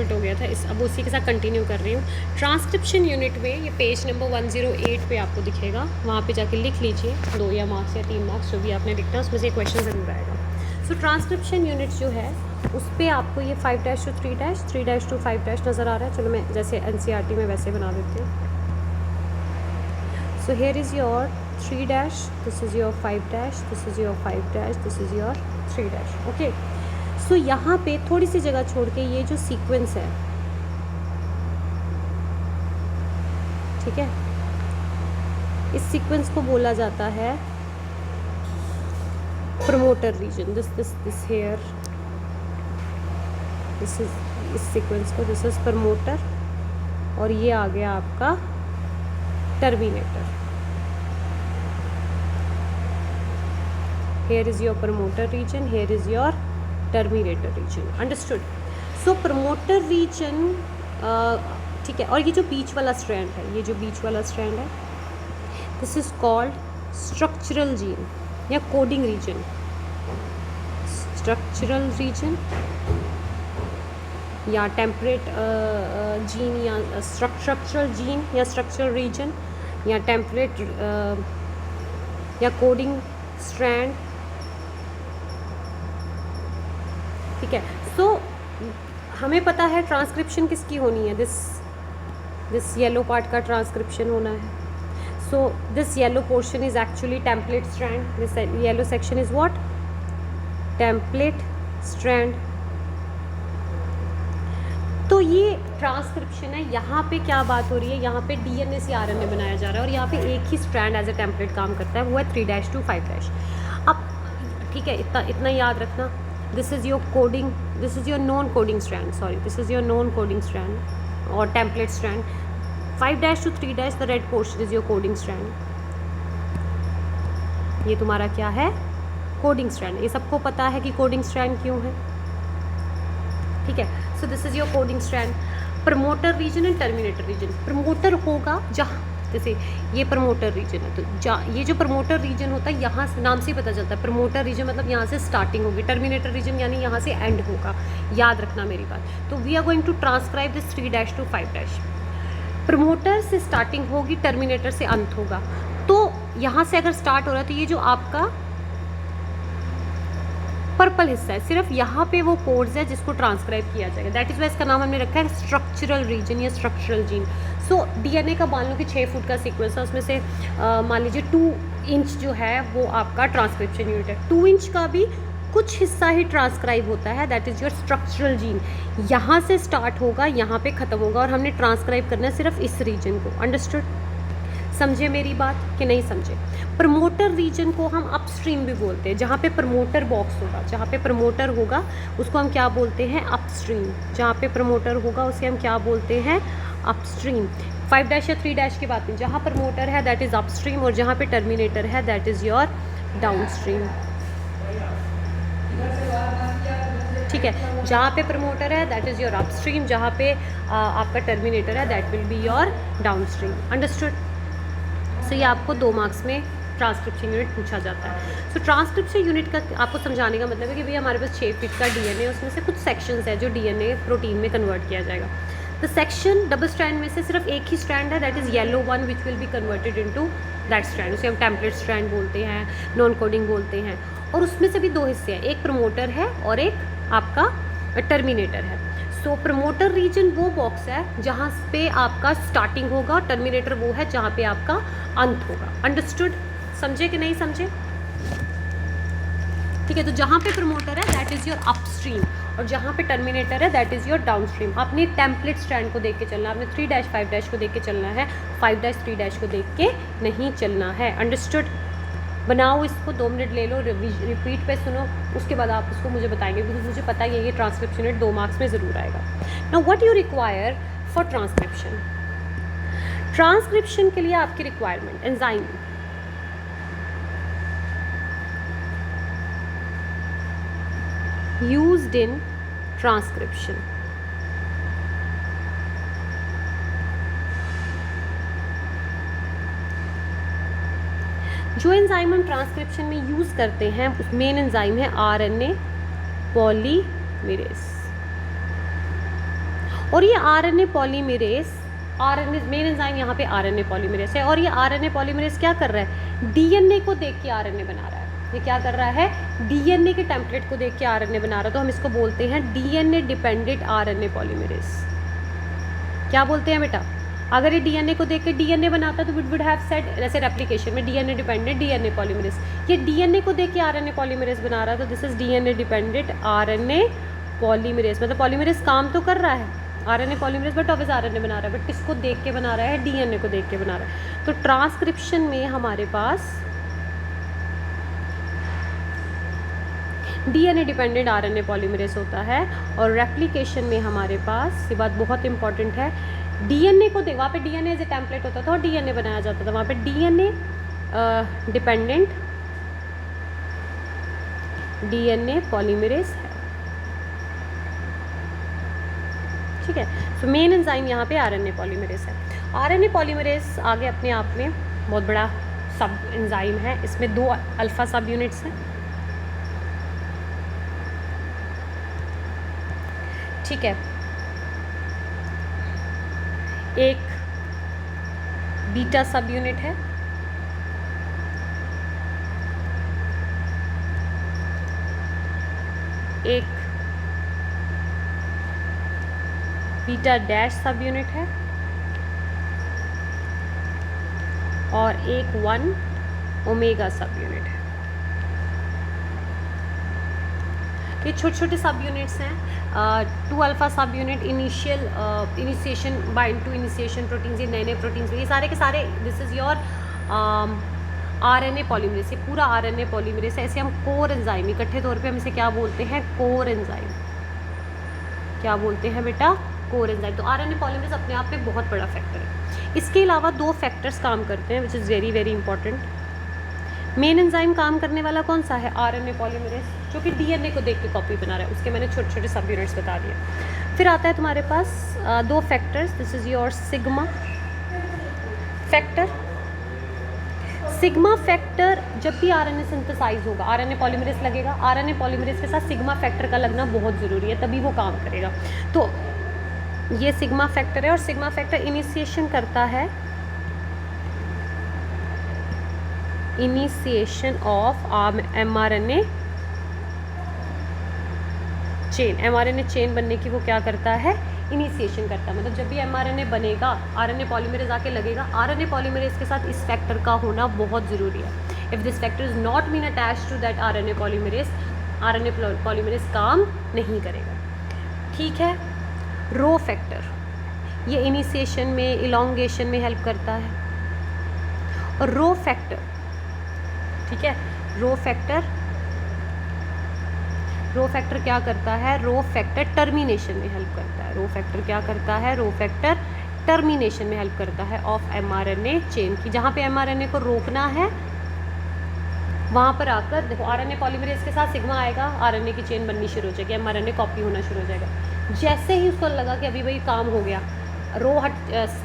Difficult हो गया था, इस अब उसी के साथ कंटिन्यू कर रही हूँ। ट्रांसक्रिप्शन यूनिट में ये पेज नंबर 108 पे आपको दिखेगा, वहाँ पे जाके लिख लीजिए 2 या मार्क्स या 3 मार्क्स जो भी आपने लिखना है उसमें से क्वेश्चन ज़रूर आएगा। सो ट्रांसक्रिप्शन यूनिट जो है उस पर आपको ये 5 to 3 to 5 नज़र आ रहा है। चलो मैं जैसे NCERT में वैसे बना देती हूँ। So here is your 3 this is your 5 this is your 5 this is your 3 okay. So यहाँ पे थोड़ी सी जगह छोड़ के ये जो सीक्वेंस है, ठीक है, इस सीक्वेंस को बोला जाता है promoter region. This here, this is, इस सीक्वेंस को दिस इज प्रमोटर, और ये आ गया आपका terminator. Here is your promoter region, here is your terminator region. Understood? So promoter region, ठीक है, और ये जो बीच वाला स्ट्रैंड है, ये जो बीच वाला स्ट्रैंड है, this is called structural gene या कोडिंग रीजन। स्ट्रक्चरल रीजन या टेम्परेट जीन या स्ट्रक्चरल जीन या स्ट्रक्चरल रीजन या टेम्परेट या कोडिंग स्ट्रैंड, ठीक है। सो हमें पता है ट्रांसक्रिप्शन किसकी होनी है, दिस येलो पार्ट का ट्रांसक्रिप्शन होना है। So this yellow portion is actually template strand, this yellow section is what, template strand. तो ये ट्रांसक्रिप्शन है। यहाँ पे क्या बात हो रही है, यहाँ पे DNA से RNA बनाया जा रहा है और यहाँ पे एक ही स्ट्रैंड एज ए टेम्पलेट काम करता है, वो है 3 to 5। अब ठीक है, इतना याद रखना, this is your coding, this is your non coding strand, sorry this is your non coding strand और template strand. 5 to 3 the red portion is your coding strand. ये तुम्हारा क्या है, कोडिंग स्ट्रैंड। ये सबको पता है कि कोडिंग स्ट्रैंड क्यों है, ठीक है। So this is your coding strand. Promoter region and terminator region. Promoter होगा जहाँ, जैसे ये प्रमोटर रीजन है, तो ये जो प्रमोटर रीजन होता है, यहाँ से नाम से ही पता चलता है प्रमोटर रीजन मतलब यहाँ से स्टार्टिंग होगी, टर्मिनेटर रीजन यानी यहाँ से एंड होगा। याद रखना मेरी बात। तो we are going to transcribe this 3 to 5। Promoter से स्टार्टिंग होगी, टर्मिनेटर से अंत होगा। तो यहाँ से अगर स्टार्ट हो रहा है तो ये जो आपका पर्पल हिस्सा है, सिर्फ यहाँ पे वो कोड्स है जिसको ट्रांसक्राइब किया जाएगा। दैट इज़ वाई इसका नाम हमने रखा है स्ट्रक्चरल रीजन या स्ट्रक्चरल जीन। सो DNA का मान लो कि 6 फुट का सीक्वेंस है, उसमें से मान लीजिए 2 इंच जो है वो आपका ट्रांसक्रिप्शन यूनिट है। 2 इंच का भी कुछ हिस्सा ही ट्रांसक्राइब होता है, that is your structural gene. यहाँ से स्टार्ट होगा, यहाँ पे ख़त्म होगा, और हमने ट्रांसक्राइब करना है सिर्फ इस रीजन को। अंडरस्टूड? समझे मेरी बात कि नहीं समझे? प्रमोटर रीजन को हम अपस्ट्रीम भी बोलते हैं, जहाँ पे प्रमोटर बॉक्स होगा, जहाँ पे प्रमोटर होगा उसको हम क्या बोलते हैं, अपस्ट्रीम। जहाँ पे प्रमोटर होगा उसे हम क्या बोलते हैं, अपस्ट्रीम। 5 या 3 की बात नहीं, जहाँ प्रमोटर है दैट इज़ अपस्ट्रीम, और जहाँ पे टर्मिनेटर है दैट इज़ योर डाउनस्ट्रीम, ठीक है। जहाँ पे प्रमोटर है दैट इज़ योर अपस्ट्रीम, जहाँ पे आपका टर्मिनेटर है that will be your downstream. Understood? So ये आपको 2 मार्क्स में ट्रांसक्रिप्शन यूनिट पूछा जाता है। सो ट्रांसक्रिप्शन यूनिट का आपको समझाने का मतलब है कि भैया हमारे पास 6 फीट का DNA, उसमें से कुछ सेक्शंस है जो DNA प्रोटीन में कन्वर्ट किया जाएगा। द सेक्शन डबल स्ट्रैंड में से सिर्फ एक ही स्ट्रैंड है, that is yellow one, which will be converted into that strand. उसे हम टेम्पलेट स्ट्रैंड बोलते हैं, नॉन कोडिंग बोलते हैं। और उसमें से भी 2 हिस्से हैं, एक प्रमोटर है और एक आपका टर्मिनेटर है। सो प्रमोटर रीजन वो बॉक्स है जहाँ पे आपका स्टार्टिंग होगा, टर्मिनेटर वो है जहाँ पे आपका अंत होगा। अंडरस्टूड? समझे कि नहीं समझे? ठीक है। तो जहाँ पे प्रमोटर है दैट इज़ योर अपस्ट्रीम, और जहाँ पे टर्मिनेटर है दैट इज़ योर डाउनस्ट्रीम। आपने टेम्पलेट स्ट्रैंड को देख के चलना, आपने 3 5 को देख के चलना है, 5 3 को देख के नहीं चलना है। अंडरस्टूड? बनाओ इसको, 2 मिनट ले लो, रिपीट पे सुनो, उसके बाद आप इसको मुझे बताएंगे, क्योंकि मुझे पता है ये ट्रांसक्रिप्शन यूनिट 2 मार्क्स में ज़रूर आएगा। Now what you require for transcription. Transcription के लिए आपकी requirement enzyme, used in transcription. जो एंजाइम हम ट्रांसक्रिप्शन में यूज़ करते हैं उस मेन एंजाइम है RNA पॉलीमेरेज। और ये RNA polymerase, RNA main enzyme यहाँ पे आरएनए पॉलीमरेज है, और ये आरएनए पॉलीमरेज क्या कर रहा है, डीएनए को देख के आरएनए बना रहा है। ये क्या कर रहा है, डीएनए के टेम्पलेट को देख के आरएनए बना रहा है, तो हम इसको बोलते हैं डीएनए डिपेंडेंट आरएनए पॉलीमरेज। क्या बोलते हैं बेटा, अगर ये डीएनए को देख के डीएनए बनाता तो इट वुड हैव सेड, जैसे रेप्लिकेशन में डीएनए डिपेंडेंट डीएनए पॉलीमरेज, ये डीएनए को देख के आरएनए पॉलीमरेज बना रहा है, तो this is DNA dependent RNA polymerase. मतलब पॉलीमरेज काम तो कर रहा है RNA polymerase, but obvious RNA बना रहा है, बट किसको देख के बना रहा है, डीएनए को देख के बना रहा है। तो ट्रांसक्रिप्शन में हमारे पास डीएनए डिपेंडेंट आरएनए पॉलीमरेज होता है, और रेप्लिकेशन में हमारे पास, ये बात बहुत इंपॉर्टेंट है, डीएनए को देख, वहाँ पे डीएनए एज ए टेम्पलेट होता था और डीएनए बनाया जाता था, वहाँ पे डीएनए डिपेंडेंट डीएनए पॉलीमरेज है। ठीक है, तो मेन एंजाइम यहाँ पे आरएनए पॉलीमरेज है। आरएनए पॉलीमरेज आगे अपने आप में बहुत बड़ा सब एंजाइम है, इसमें 2 अल्फा सब यूनिट्स हैं। ठीक है, एक बीटा सब यूनिट है, एक बीटा डैश सब यूनिट है, और एक 1 ओमेगा सब यूनिट है। ये छोटे छोटे सब यूनिट्स हैं। 2 alpha subunit initiation bind to initiation proteins, ये नए नए प्रोटीन्स, ये सारे के सारे this is your RNA polymerase. ये पूरा आरएनए पॉलीमरेज है। ऐसे हम कोर एंजाइम, इकट्ठे तौर पे हम इसे क्या बोलते हैं, कोर एंजाइम। क्या बोलते हैं बेटा, कोर एंजाइम। तो आरएनए पॉलीमरेज अपने आप में बहुत बड़ा फैक्टर है। इसके अलावा 2 फैक्टर्स काम करते हैं which is very very important. Main enzyme काम करने वाला कौन सा है, आरएनए पॉलीमरेज, जो कि डीएनए को देख के कॉपी बना रहा है। उसके मैंने छोटे छोटे सब यूनिट्स बता दिए। फिर आता है तुम्हारे पास 2 factors, this is your sigma factor. Sigma factor जब भी आरएनए सिंथेसाइज होगा, आरएनए पॉलीमरेज लगेगा, आरएनए पॉलीमरेज के साथ सिग्मा फैक्टर का लगना बहुत ज़रूरी है, तभी वो काम करेगा। तो ये सिग्मा फैक्टर है, और सिग्मा फैक्टर इनिशिएशन करता है, initiation of mRNA chain. MRNA chain बनने की वो क्या करता है, इनिशिएशन करता है। मतलब जब भी एमआरएनए बनेगा, आरएनए पॉलीमरेज आके लगेगा। आरएनए पॉलीमरेज के साथ इस फैक्टर का होना बहुत ज़रूरी है। If this factor is not been attached to that RNA polymerase काम नहीं करेगा। ठीक है। रो फैक्टर, ये इनिशिएशन में, इलॉन्गेशन में हेल्प करता है। और रो फैक्टर, ठीक है, रो फैक्टर क्या करता है, रो फैक्टर टर्मिनेशन में हेल्प करता है। रो फैक्टर क्या करता है, रो फैक्टर टर्मिनेशन में हेल्प करता है ऑफ एमआरएनए चेन की। जहाँ पे एमआरएनए को रोकना है वहाँ पर आकर देखो, आरएनए पॉलीमरेज के साथ सिग्मा आएगा, आरएनए की चेन बननी शुरू हो जाएगी, एमआरएनए कॉपी होना शुरू हो जाएगा। जैसे ही उसको लगा कि अभी भाई काम हो गया,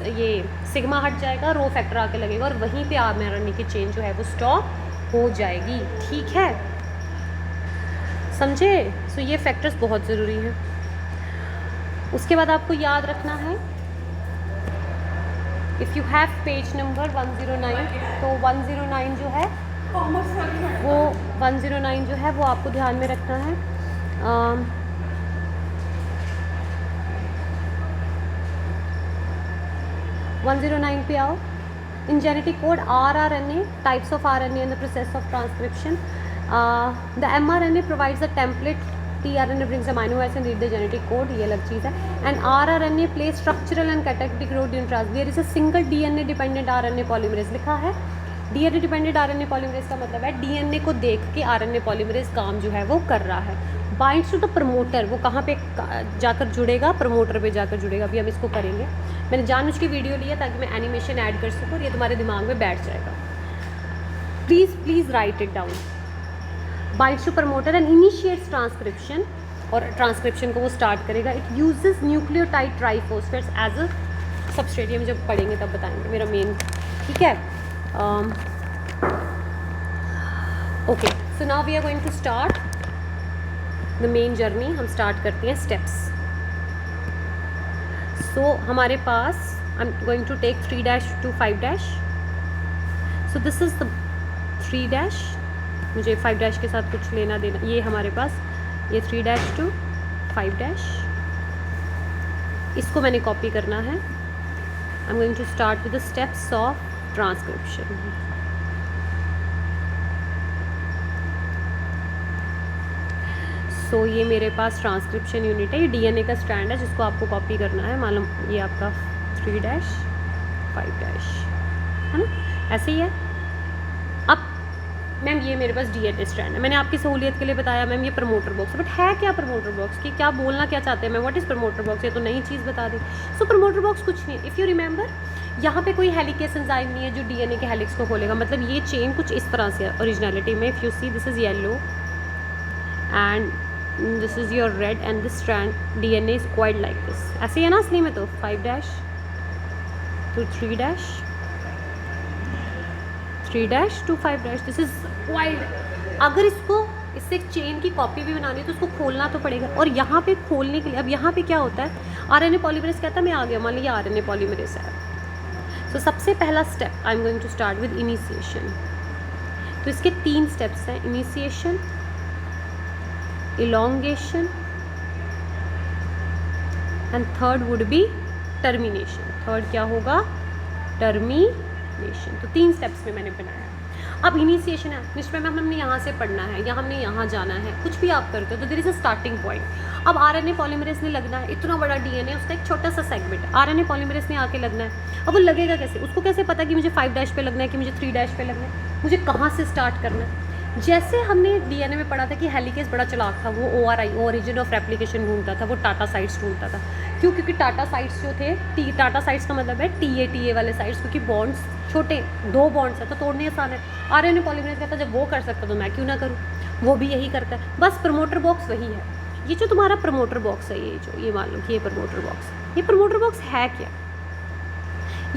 ये सिग्मा हट जाएगा, रो फैक्टर आके लगेगा, और वहीं पे एमआरएनए की चेन जो है वो स्टॉप हो जाएगी। ठीक है, समझे। सो ये फैक्टर्स बहुत ज़रूरी हैं। उसके बाद आपको याद रखना है, if you have page number 109, तो 109 जो है वो 109 जो है वो आपको ध्यान में रखना है। 109 पे आओ। In genetic code, rRNA, types of RNA in the process of transcription. The mRNA provides a template. tRNA brings amino acids and read the genetic code. ये अलग चीज़ है. And rRNA plays structural and catalytic role in trans. There is a single DNA dependent RNA polymerase लिखा है। DNA dependent RNA polymerase का मतलब है DNA को देख के RNA polymerase काम जो है वो कर रहा है। बाइंड्स टू द प्रमोटर, वो कहाँ पे जाकर जुड़ेगा, प्रमोटर पे जाकर जुड़ेगा। अभी हम इसको करेंगे। मैंने जानबूझ की वीडियो ली है ताकि मैं एनिमेशन ऐड कर सकूँ और ये तुम्हारे दिमाग में बैठ जाएगा। Please write it down. Binds to promoter and initiates transcription, और ट्रांसक्रिप्शन को वो स्टार्ट करेगा। It uses nucleotide triphosphates as a substrate. में जब पढ़ेंगे तब बताएंगे, मेरा मेन। ठीक है, okay. So now we are going to start the main journey. हम स्टार्ट करते हैं स्टेप्स। सो हमारे पास I am going to take 3' to 5'. So this is the 3'. मुझे 5' के साथ कुछ लेना देना, ये हमारे पास ये 3' to 5'. इसको मैंने कॉपी करना है. I am going to start with the steps of transcription. So ये मेरे पास ट्रांसक्रिप्शन यूनिट है, ये डीएनए का स्ट्रैंड है जिसको आपको कॉपी करना है. मालूम ये आपका 3' 5' है ना, ऐसे ही है. अब मैम ये मेरे पास डीएनए स्ट्रैंड है, मैंने आपकी सहूलियत के लिए बताया मैम ये प्रमोटर बॉक्स, बट है क्या प्रमोटर बॉक्स की, क्या बोलना क्या चाहते हैं मैं, व्हाट इज़ प्रमोटर बॉक्स, ये तो नई चीज़ बता दी. सो प्रमोटर बॉक्स कुछ नहीं है. इफ़ यू रिमेंबर, यहाँ पे कोई हेलिकेस एंजाइम नहीं है जो डीएनए के हेलिक्स को खोलेगा. मतलब ये चेन कुछ इस तरह से है ओरिजिनलिटी में. If you see this is yellow and this is your red and this strand DNA is quite like this. ऐसे ही है ना असली में. तो 5' to 3' 3' to 5'. This is quite. अगर इसको इससे एक चेन की कॉपी भी बनानी है तो उसको खोलना तो पड़ेगा. और यहाँ पे खोलने के लिए अब यहाँ पे क्या होता है, आरएनए पॉलीमरेज कहता है मैं आ गया, मान लीजिए आरएनए पॉलीमरेज है. तो सबसे पहला step I am going to start with initiation. तो इसके 3 स्टेप्स हैं, initiation, elongation and third would be termination. Third क्या होगा, टर्मिनेशन. तो 3 स्टेप्स में मैंने बनाया. अब इनिशिएशन है, निश्चय में हमने यहाँ से पढ़ना है या हमने यहाँ जाना है, कुछ भी आप करते हो तो there is a starting point. अब आरएनए पॉलीमरेज ने लगना है, इतना बड़ा डीएनए उसका एक छोटा सा सेगमेंट है, आरएनए पॉलीमरेज ने आके लगना है. अब वो लगेगा कैसे, उसको कैसे पता कि मुझे 5' पे लगना है कि मुझे 3' पे लगना है, मुझे कहाँ से स्टार्ट करना है. जैसे हमने डीएनए में पढ़ा था कि हेलिकेस बड़ा चालाक था, वो ORI ओरिजिन ऑफ रेप्लिकेशन ढूंढता था, वो टाटा साइट्स ढूंढता था. क्यों, क्योंकि टाटा साइट्स जो थे, टाटा साइट्स का मतलब है TA वाले साइट्स, क्योंकि बॉन्ड्स छोटे 2 बॉन्ड्स है तो तोड़ने आसान है. आरएनए पॉलीमरेज कहता है जब वो कर सकता तो मैं क्यों ना करूँ, वो भी यही करता है. बस प्रमोटर बॉक्स वही है. ये जो तुम्हारा प्रमोटर बॉक्स है, ये मान लो कि ये प्रमोटर बॉक्स है. ये प्रमोटर बॉक्स है क्या,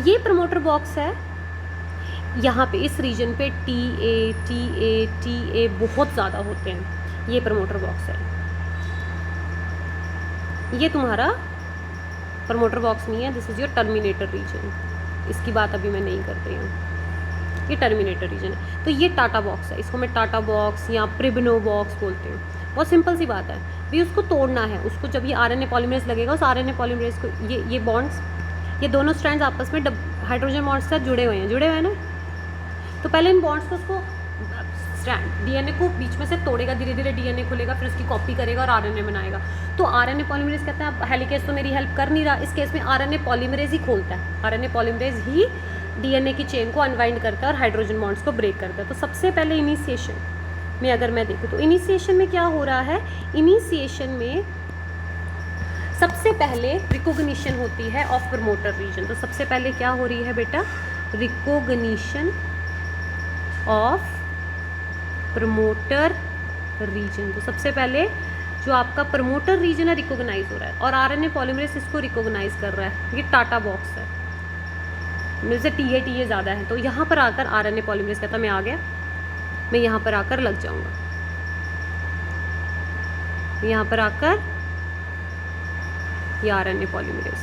ये प्रमोटर बॉक्स है यहाँ पे इस रीजन पे TA बहुत ज़्यादा होते हैं. ये प्रमोटर बॉक्स है. ये तुम्हारा प्रमोटर बॉक्स नहीं है, this is your terminator region. इसकी बात अभी मैं नहीं कर रही हूँ. ये टर्मिनेटर रीजन है. तो ये टाटा बॉक्स है, इसको मैं टाटा बॉक्स या प्रिबनो बॉक्स बोलते हैं. बहुत सिंपल सी बात है भी, उसको तोड़ना है. उसको जब ये आरएनए पॉलीमरेज लगेगा, उस आरएनए पॉलीमरेज को ये बॉन्ड्स, ये दोनों स्ट्रैंड्स आपस में हाइड्रोजन बॉन्ड्स से जुड़े हुए हैं ना. तो पहले इन बॉन्ड्स को उसको स्ट्रैंड डीएनए को बीच में से तोड़ेगा, धीरे धीरे डीएनए खुलेगा, फिर उसकी कॉपी करेगा और आरएनए बनाएगा. तो आरएनए पॉलीमरेज कहते हैं अब हेलिकेस तो मेरी हेल्प कर नहीं रहा, इस केस में आरएनए पॉलीमरेज ही खोलता है. आरएनए पॉलीमरेज ही डीएनए की चेन को अनवाइंड करता है और हाइड्रोजन बॉन्ड्स को ब्रेक करता है. तो सबसे पहले इनिशिएशन में अगर मैं देखूँ तो इनिशिएशन में क्या हो रहा है, इनिशिएशन में सबसे पहले रिकॉग्निशन होती है ऑफ प्रमोटर रीजन. तो सबसे पहले क्या हो रही है बेटा, रिकॉग्निशन ऑफ प्रमोटर रीजन. तो सबसे पहले जो आपका प्रमोटर रीजन है रिकॉग्नाइज हो रहा है और आरएनए पॉलीमरेज इसको रिकॉग्नाइज कर रहा है. ये टाटा बॉक्स है, मेरे से TA ज़्यादा है. तो यहाँ पर आकर आरएनए पॉलीमरेज कहता मैं आ गया, मैं यहाँ पर आकर लग जाऊँगा, यहाँ पर आकर ये आरएनए पॉलीमरेज,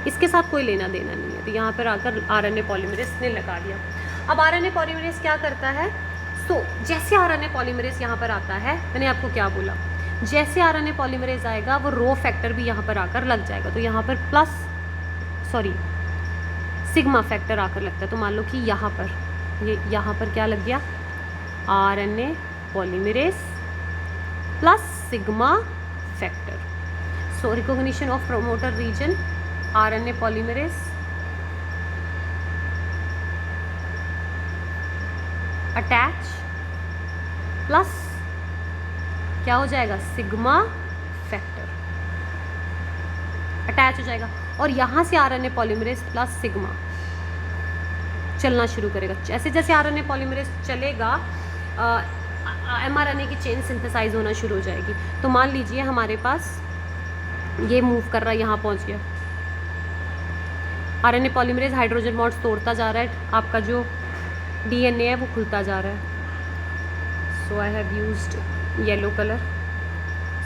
इसके साथ कोई लेना देना नहीं है. तो यहाँ पर आकर आरएनए पॉलीमरेज ने लगा दिया. अब आरएनए पॉलीमरेज क्या करता है, जैसे आरएनए पॉलीमरेज यहाँ पर आता है, मैंने आपको क्या बोला, जैसे आरएनए पॉलीमरेज आएगा वो रो फैक्टर भी यहाँ पर आकर लग जाएगा. तो यहाँ पर सिग्मा फैक्टर आकर लगता है. तो मान लो कि यहाँ पर क्या लग गया, RNA polymerase plus sigma factor. So recognition of promoter region, RNA polymerase attach plus क्या हो जाएगा, सिग्मा फैक्टर अटैच हो जाएगा. और यहाँ से आरएनए पॉलीमरेज प्लस सिग्मा चलना शुरू करेगा. जैसे जैसे आरएनए पॉलीमरेज चलेगा mRNA की चेन सिंथेसाइज होना शुरू हो जाएगी. तो मान लीजिए हमारे पास ये मूव कर रहा है, यहाँ पहुँच गया. आरएनए पॉलीमरेज हाइड्रोजन बॉन्ड्स तोड़ता जा रहा है, आपका जो डीएनए है वो खुलता जा रहा है. So I have used yellow colour.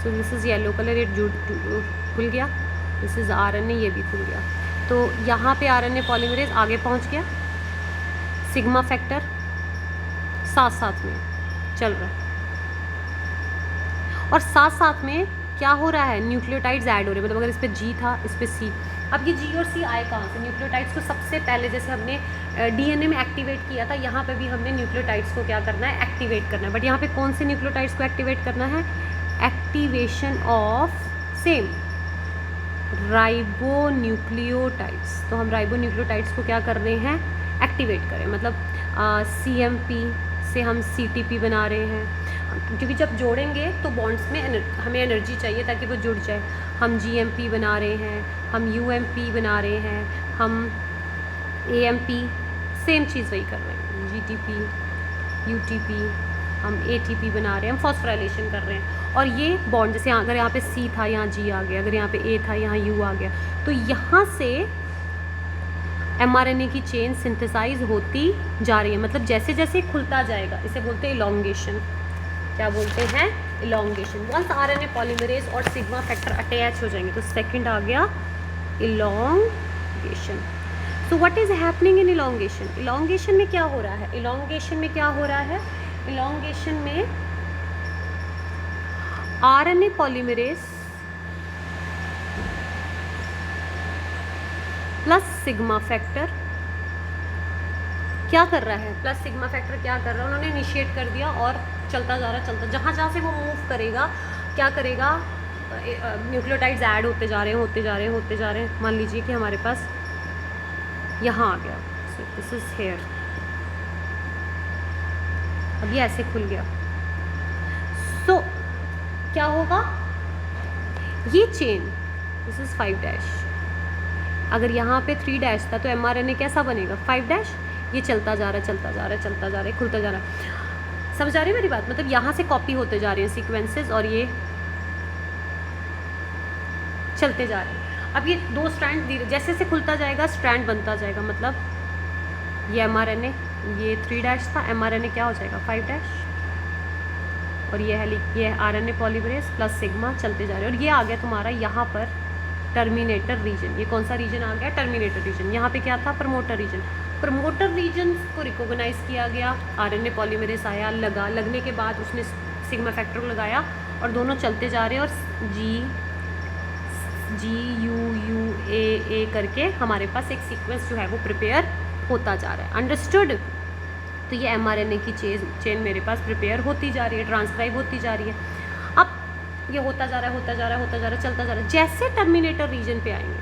So this is yellow colour, ये खुल गया. दिस इज़ RNA, ये भी खुल गया। तो यहाँ पे RNA पॉलीमरेज आगे पहुँच गया, सिग्मा फैक्टर साथ साथ में चल रहा है, और साथ साथ में क्या हो रहा है, न्यूक्लियोटाइड्स ऐड हो रहे हैं। मतलब अगर इस पे G था, इस पे C, अब ये G और C आए कहाँ से? न्यूक्लियोटाइड्स को सबसे पहले जैसे हमने DNA में एक्टिवेट किया था, यहाँ पे भी हमने न्यूक्लियोटाइड्स को क्या करना है, एक्टिवेट करना है। बट यहाँ पे कौन से न्यूक्लियोटाइड्स को एक्टिवेट करना है? Activation of same ribonucleotides. तो हम राइबोन्यूक्लियोटाइड्स को क्या कर रहे हैं, एक्टिवेट करें। मतलब CMP से हम CTP बना रहे हैं, क्योंकि जब जोड़ेंगे तो बॉन्ड्स में हमें एनर्जी चाहिए ताकि वो जुड़ जाए। हम GMP बना रहे हैं, हम UMP बना रहे हैं, हम AMP, सेम चीज़ वही कर रहे हैं, GTP, UTP, हम ATP बना रहे हैं, हम फॉस्फोराइलेशन कर रहे हैं। और ये बॉन्ड जैसे अगर यहाँ पे C था, यहाँ G आ गया, अगर यहाँ पे A था, यहाँ U आ गया, तो यहाँ से mRNA की चेन सिंथेसाइज होती जा रही है। मतलब जैसे जैसे खुलता जाएगा, इसे बोलते हैं इलॉन्गेशन। क्या बोलते हैं? इलॉन्गेशन। वंस RNA पॉलीमरेज और सिग्मा फैक्टर अटैच हो जाएंगे तो सेकंड आ गया elongation. So what is happening in elongation? Elongation में क्या हो रहा है? इलॉन्गेशन में क्या हो रहा है? इलॉन्गेशन में RNA polymerase plus sigma factor क्या कर रहा है? प्लस सिग्मा फैक्टर क्या कर रहा है? उन्होंने इनिशिएट कर दिया और चलता जा रहा, चलता जहाँ जहाँ से वो मूव करेगा क्या करेगा, न्यूक्लियोटाइड्स ऐड होते जा रहे हैं, होते जा रहे हैं, होते जा रहे हैं। मान लीजिए कि हमारे पास यहाँ आ गया, सो दिस इज हेयर, अब ये ऐसे खुल गया। सो क्या होगा, ये चेन, दिस इज 5' अगर यहाँ पे 3' था तो mRNA कैसा बनेगा? 5'। ये चलता जा रहा है, चलता जा रहा है, चलता जा रहा है, खुलता जा रहा है। समझ आ रही है मेरी बात? मतलब यहाँ से कॉपी होते जा रहे हैं सीक्वेंसेस और ये चलते जा रहे हैं। अब ये 2 स्ट्रैंड धीरे जैसे जैसे खुलता जाएगा स्ट्रैंड बनता जाएगा। मतलब ये mRNA, ये 3' था, mRNA क्या हो जाएगा? 5'। और ये RNA पॉलीमरेज प्लस सिग्मा चलते जा रहे हैं। और ये आ गया तुम्हारा यहाँ पर टर्मिनेटर रीजन। ये कौन सा रीजन आ गया? Terminator region. यहाँ पे क्या था? Promoter region. प्रमोटर रीजन को रिकॉग्नाइज किया गया, RNA पॉलीमरेज आया, लगने के बाद उसने सिग्मा फैक्टर को लगाया और दोनों चलते जा रहे हैं और G करके हमारे पास एक सीक्वेंस जो है वो प्रिपेयर होता जा रहा है। अंडरस्टूड? तो ये mRNA की चेन मेरे पास प्रिपेयर होती जा रही है, ट्रांसक्राइब होती जा रही है। अब ये होता जा रहा है, होता जा रहा है, होता जा रहा है, चलता जा रहा है। जैसे टर्मिनेटर रीजन पे आएंगे,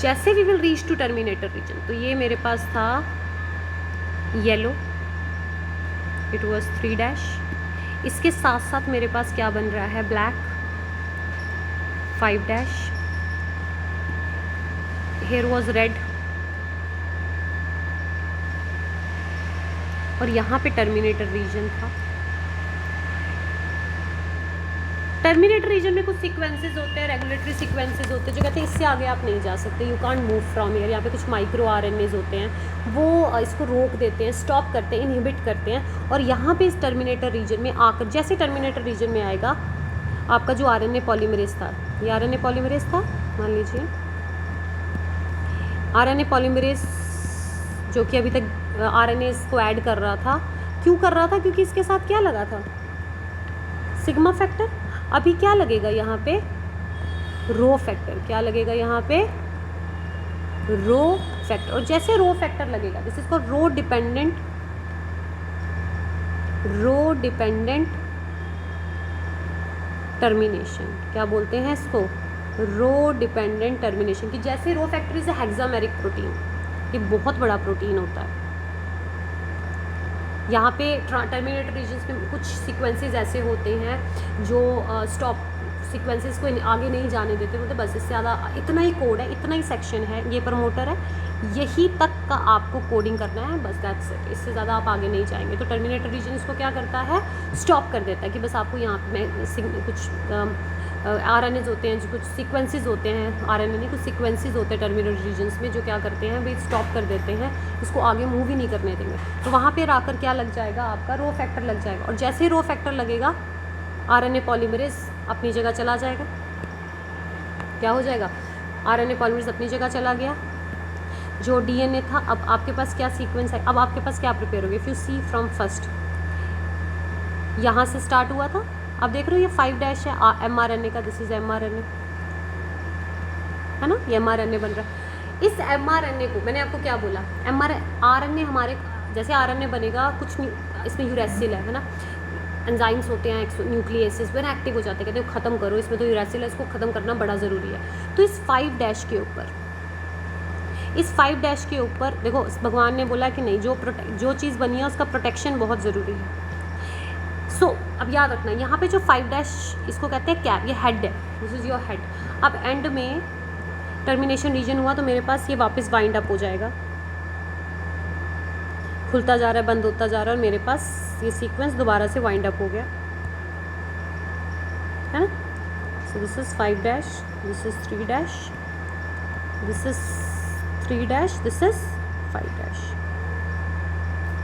जैसे we will reach to terminator region, तो ये मेरे पास था येलो, इट वाज 3'। इसके साथ साथ मेरे पास क्या बन रहा है? ब्लैक, 5'। हेयर वाज रेड और यहाँ पे टर्मिनेटर रीजन था। टर्मिनेटर रीजन में कुछ सीक्वेंसेस होते हैं, रेगुलेटरी सीक्वेंसेस होते हैं जो कहते हैं इससे आगे आप नहीं जा सकते, you can't move from here. यहाँ पे कुछ माइक्रो RNAs होते हैं, वो इसको रोक देते हैं, स्टॉप करते हैं, इनहिबिट करते हैं। और यहाँ पे इस टर्मिनेटर रीजन में आकर, जैसे टर्मिनेटर रीजन में आएगा आपका जो RNA पॉलीमरेज था, ये RNA पॉलीमरेज था, मान लीजिए RNA पॉलीमरेज जो कि अभी तक RNAs को ऐड कर रहा था। क्यों कर रहा था? क्योंकि इसके साथ क्या लगा था? Sigma factor. अभी क्या लगेगा यहाँ पे? Rho factor. क्या लगेगा यहाँ पे? Rho factor. और जैसे रो फैक्टर लगेगा, this is called rho dependent termination. क्या बोलते हैं इसको? Rho dependent termination. कि जैसे rho factor is hexameric protein, ये बहुत बड़ा प्रोटीन होता है। यहाँ पे टर्मिनेटर रीजन्स में कुछ सीक्वेंसेस ऐसे होते हैं जो स्टॉप सीक्वेंसेस को आगे नहीं जाने देते, मतलब बस इससे ज़्यादा इतना ही कोड है, इतना ही सेक्शन है, ये प्रमोटर है, यही तक का आपको कोडिंग करना है, बस दैट्स इट। इससे ज़्यादा आप आगे नहीं जाएंगे। तो टर्मिनेटर रीजन इसको क्या करता है? स्टॉप कर देता है कि बस आपको यहाँ पे कुछ RNAs होते हैं, जो कुछ सीक्वेंसेस होते हैं, RNA नहीं, कुछ सीक्वेंसेस होते हैं टर्मिनेटर रीजन्स में, जो क्या करते हैं, वे स्टॉप कर देते हैं, इसको आगे मूव ही नहीं करने देंगे। तो वहाँ पे आकर क्या लग जाएगा? आपका रो फैक्टर लग जाएगा। और जैसे ही रो फैक्टर लगेगा RNA पॉलीमरेज अपनी जगह चला जाएगा। क्या हो जाएगा, आरएनए पॉलीमरेज अपनी जगह चला गया, जो डीएनए था अब आपके पास क्या सीक्वेंस है, अब आपके पास क्या प्रिपेयर हो गया। If you see from first, यहाँ से स्टार्ट हुआ था, अब देख रहे हो ये 5 डैश है mRNA का, दिस इज mRNA है ना, ये mRNA बन रहा है। इस mRNA को मैंने आपको क्या बोला, RNA हमारे जैसे RNA बनेगा कुछ इसमें यूरेसिल है ना, एंजाइम्स होते हैं न्यूक्लियसेस, वो एक्टिव हो जाते हैं, कहते हैं ख़त्म करो, इसमें तो यूरेसिल है, इसको ख़त्म करना बड़ा ज़रूरी है। तो इस 5 डैश के ऊपर, इस 5 डैश के ऊपर देखो भगवान ने बोला कि नहीं, जो चीज़ बनी है उसका प्रोटेक्शन बहुत ज़रूरी है। सो अब याद रखना यहाँ पे जो 5 डैश इसको कहते हैं कैप, ये हेड है, दिस इज़ योर हेड। अब एंड में टर्मिनेशन रीजन हुआ तो मेरे पास ये वापस वाइंड अप हो जाएगा, खुलता जा रहा है, बंद होता जा रहा है, और मेरे पास ये सीक्वेंस दोबारा से वाइंड अप हो गया है ना। सो this is 5 dash, this is 3 dash, this is 3 dash, this is 5 dash.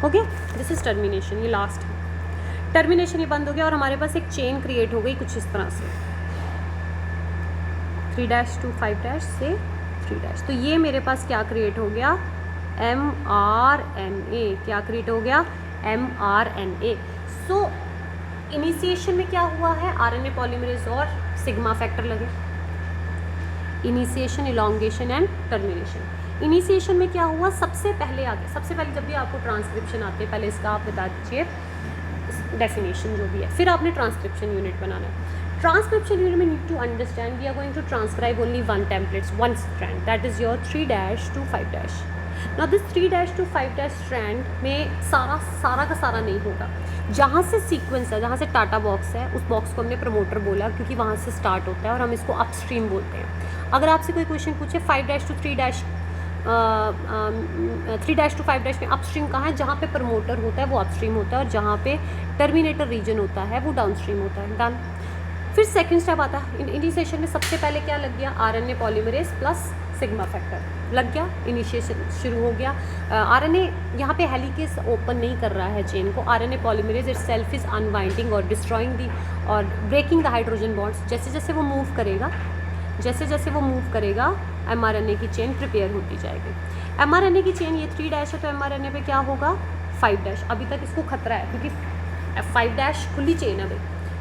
Okay, this is termination, ये लास्ट है। टर्मिनेशन ये बंद हो गया और हमारे पास एक चेन क्रिएट हो गई कुछ इस तरह से, 3 डैश टू 5 डैश से 3 डैश। तो ये मेरे पास क्या क्रिएट हो गया, mRNA। क्या क्रिएट हो गया, mRNA। सो इनिशिएशन में क्या हुआ है, आरएनए पॉलीमरेज और सिग्मा फैक्टर लगे, initiation, elongation and termination. Initiation में क्या हुआ, सबसे पहले जब भी आपको ट्रांसक्रिप्शन आते हैं, पहले इसका आप बता दीजिए डेफिनेशन जो भी है, फिर आपने ट्रांसक्रिप्शन यूनिट बनाना है। ट्रांसक्रिप्शन यूनिट में need to understand we are going to transcribe only 1 templates, 1 strand, that is your 3 dash to 5 dash. Now this 3 dash to 5 dash strand में सारा का सारा नहीं होगा, जहाँ से सीक्वेंस है, जहाँ से टाटा बॉक्स है, उस बॉक्स को हमने प्रमोटर बोला क्योंकि वहाँ से स्टार्ट होता है और हम इसको अपस्ट्रीम बोलते हैं। अगर आपसे कोई क्वेश्चन पूछे 5 dash to 3 dash 3 dash to 5 dash में अपस्ट्रीम कहाँ है, जहाँ पे प्रमोटर होता है वो अपस्ट्रीम होता है और जहाँ पे टर्मिनेटर रीजन होता है वो डाउनस्ट्रीम होता है। डन। फिर सेकंड स्टेप आता है, इनिशिएशन में सबसे पहले क्या लग गया, RNA polymerase plus sigma factor लग गया, इनिशिएशन शुरू हो गया। आरएनए यहाँ पे हेलिकेज ओपन नहीं कर रहा है चेन को, RNA polymerase itself is unwinding और डिस्ट्रॉइंग दी और ब्रेकिंग द हाइड्रोजन बॉन्ड्स। जैसे जैसे वो मूव करेगा mRNA की चेन प्रिपेयर होती जाएगी। mRNA की चेन ये 3 डैश है तो mRNA पे क्या होगा, 5 डैश। अभी तक इसको खतरा है क्योंकि 5 डैश खुली चेन है भाई,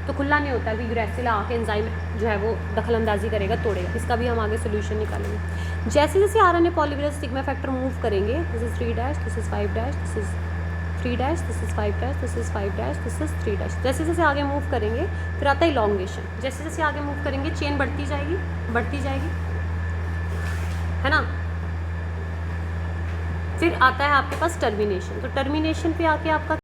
तो खुला नहीं होता, अभी यूरेसिल आके एंजाइम जो है वो दखल अंदाजी करेगा, तोड़ेगा। इसका भी हम आगे सोल्यूशन निकालेंगे। जैसे जैसे RNA polymerase sigma factor move करेंगे, this is 3 dash, this is 5 dash, this is 3 dash, this is 5 dash, this is 5 dash, this is 3 dash. जैसे जैसे आगे मूव करेंगे फिर आता है इलॉन्गेशन। जैसे जैसे आगे मूव करेंगे चेन बढ़ती जाएगी है ना। फिर आता है आपके पास टर्मिनेशन। तो टर्मिनेशन पे आके आपका